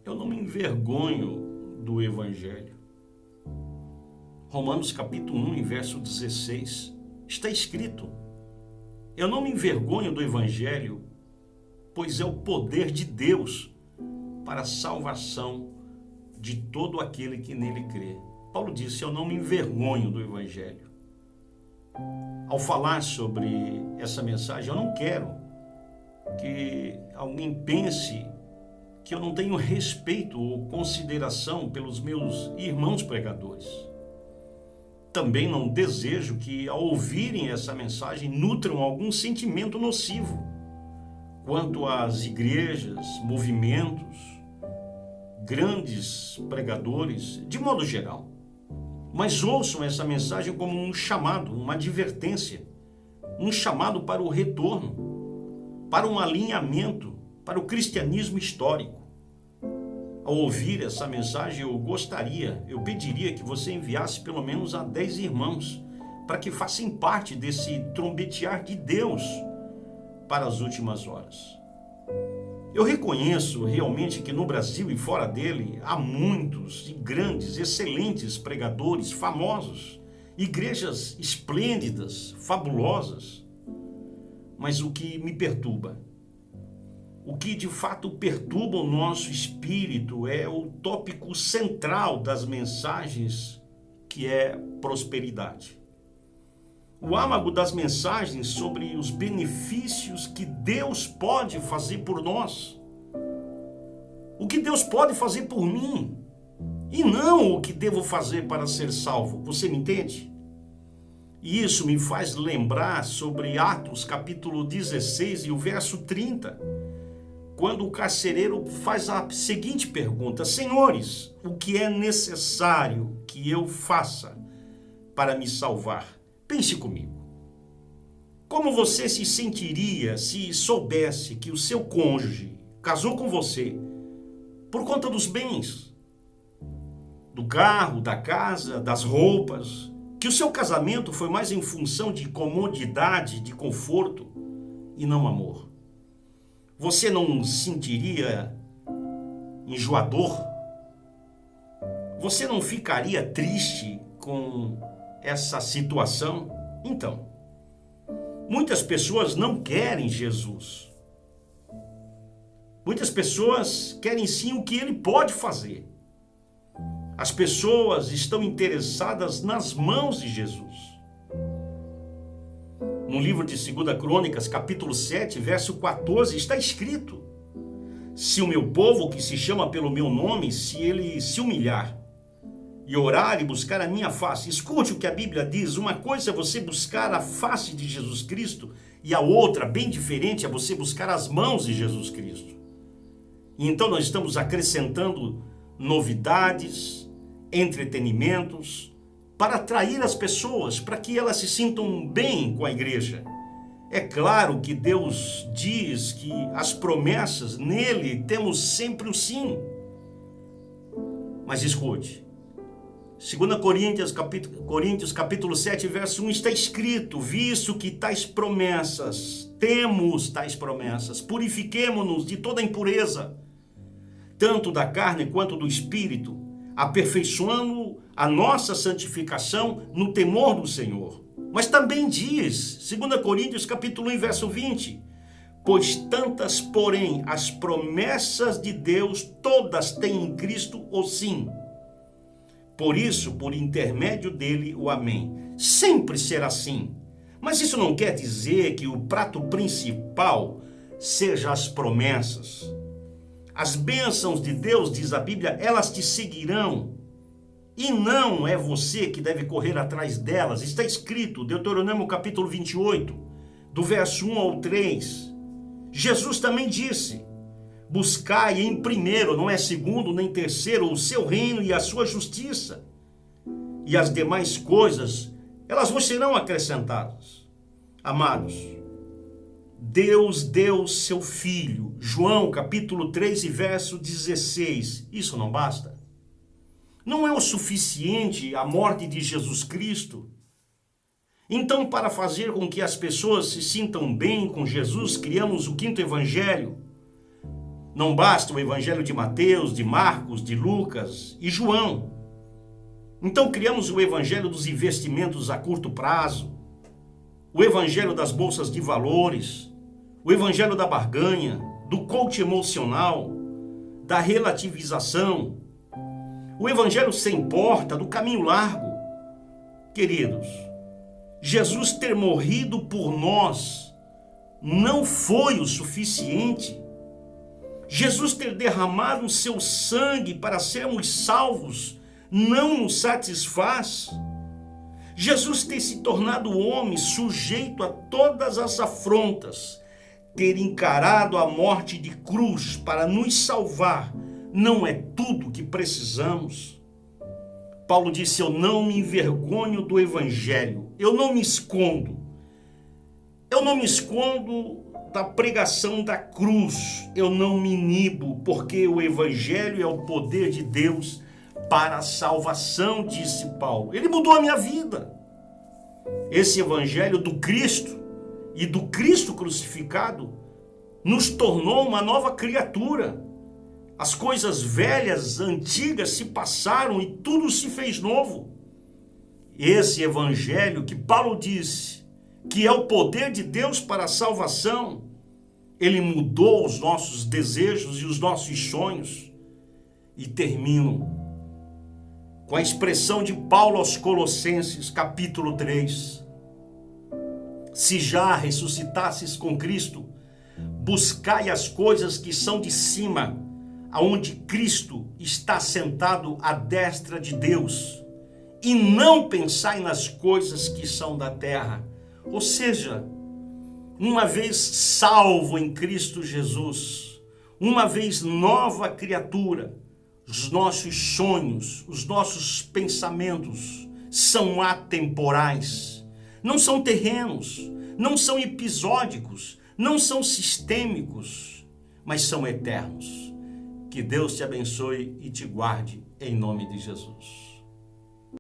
Eu não me envergonho do Evangelho. Romanos capítulo 1, verso 16, está escrito: eu não me envergonho do Evangelho, pois é o poder de Deus para a salvação de todo aquele que nele crê. Paulo disse: eu não me envergonho do Evangelho. Ao falar sobre essa mensagem, eu não quero que alguém pense que eu não tenho respeito ou consideração pelos meus irmãos pregadores. Também não desejo que, ao ouvirem essa mensagem, nutram algum sentimento nocivo quanto às igrejas, movimentos, grandes pregadores, de modo geral. Mas ouçam essa mensagem como um chamado, uma advertência, um chamado para o retorno, para um alinhamento, para o cristianismo histórico. Ao ouvir essa mensagem, eu pediria que você enviasse pelo menos a 10 irmãos, para que façam parte desse trombetear de Deus para as últimas horas. Eu reconheço realmente que no Brasil e fora dele há muitos e grandes, excelentes pregadores, famosos, igrejas esplêndidas, fabulosas. Mas o que me perturba, o que de fato perturba o nosso espírito é o tópico central das mensagens, que é prosperidade. O âmago das mensagens sobre os benefícios que Deus pode fazer por nós. O que Deus pode fazer por mim. E não o que devo fazer para ser salvo. Você me entende? E isso me faz lembrar sobre Atos capítulo 16 e o verso 30. Quando o carcereiro faz a seguinte pergunta: senhores, o que é necessário que eu faça para me salvar? Pense comigo. Como você se sentiria se soubesse que o seu cônjuge casou com você por conta dos bens, do carro, da casa, das roupas, que o seu casamento foi mais em função de comodidade, de conforto e não amor? Você não sentiria enjoador? Você não ficaria triste com essa situação? Então, muitas pessoas não querem Jesus. Muitas pessoas querem sim o que ele pode fazer. As pessoas estão interessadas nas mãos de Jesus. No livro de 2 Crônicas, capítulo 7, verso 14, está escrito: se o meu povo, que se chama pelo meu nome, se ele se humilhar e orar e buscar a minha face. Escute o que a Bíblia diz. Uma coisa é você buscar a face de Jesus Cristo e a outra, bem diferente, é você buscar as mãos de Jesus Cristo. E então nós estamos acrescentando novidades, entretenimentos, para atrair as pessoas, para que elas se sintam bem com a igreja. É claro que Deus diz que as promessas, nele temos sempre o sim. Mas escute, 2 Coríntios capítulo 7, verso 1, está escrito: visto que temos tais promessas, purifiquemo-nos de toda impureza, tanto da carne quanto do espírito, aperfeiçoando a nossa santificação no temor do Senhor. Mas também diz, 2 Coríntios capítulo 1, verso 20, pois tantas, porém, as promessas de Deus, todas têm em Cristo o sim. Por isso, por intermédio dele, o amém. Sempre será assim. Mas isso não quer dizer que o prato principal seja as promessas. As bênçãos de Deus, diz a Bíblia, elas te seguirão. E não é você que deve correr atrás delas. Está escrito, Deuteronômio capítulo 28, do verso 1 ao 3. Jesus também disse: buscai em primeiro, não é segundo nem terceiro, o seu reino e a sua justiça, e as demais coisas, elas vos serão acrescentadas. Amados, Deus deu seu Filho, João capítulo 3 e verso 16, isso não basta? Não é o suficiente a morte de Jesus Cristo? Então, para fazer com que as pessoas se sintam bem com Jesus, criamos o quinto evangelho. Não basta o evangelho de Mateus, de Marcos, de Lucas e João. Então criamos o evangelho dos investimentos a curto prazo, o evangelho das bolsas de valores, o evangelho da barganha, do coach emocional, da relativização, o evangelho sem porta, do caminho largo. Queridos, Jesus ter morrido por nós não foi o suficiente. Jesus ter derramado o seu sangue para sermos salvos não nos satisfaz. Jesus ter se tornado homem sujeito a todas as afrontas, ter encarado a morte de cruz para nos salvar, não é tudo que precisamos. Paulo disse: eu não me envergonho do evangelho, eu não me escondo da pregação da cruz, eu não me inibo, porque o evangelho é o poder de Deus para a salvação, disse Paulo. Ele mudou a minha vida. Esse evangelho do Cristo e do Cristo crucificado nos tornou uma nova criatura. As coisas velhas, antigas se passaram e tudo se fez novo. Esse evangelho que Paulo disse que é o poder de Deus para a salvação, ele mudou os nossos desejos e os nossos sonhos. E termino com a expressão de Paulo aos Colossenses, capítulo 3. Se já ressuscitasses com Cristo, buscai as coisas que são de cima, aonde Cristo está sentado à destra de Deus, e não pensai nas coisas que são da terra. Ou seja, uma vez salvo em Cristo Jesus, uma vez nova criatura, os nossos sonhos, os nossos pensamentos são atemporais, não são terrenos, não são episódicos, não são sistêmicos, mas são eternos. Que Deus te abençoe e te guarde em nome de Jesus.